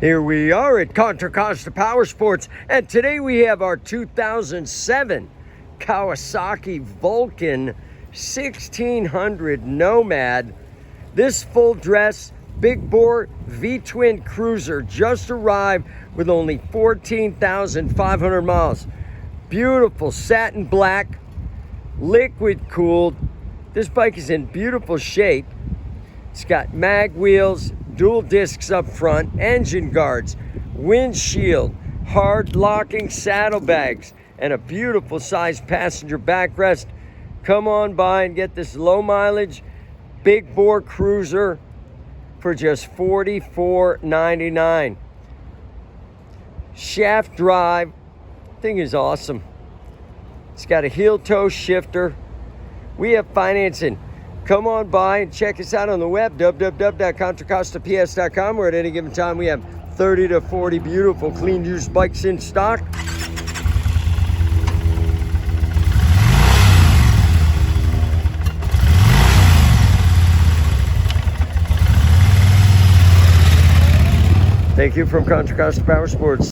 Here we are at Contra Costa Powersports, and today we have our 2007 Kawasaki Vulcan 1600 Nomad. This full dress big bore V-twin cruiser just arrived with only 14,500 miles. Beautiful satin black, liquid cooled. This bike is in beautiful shape. It's got mag wheels, dual discs up front, engine guards, windshield, hard locking saddlebags, and a beautiful sized passenger backrest. Come on by and get this low mileage, big bore cruiser for just $44.99. Shaft drive, thing is awesome. It's got a heel toe shifter. We have financing. Come on by and check us out on the web, www.contracostaps.com, where at any given time we have 30 to 40 beautiful clean used bikes in stock. Thank you from Contra Costa Powersports.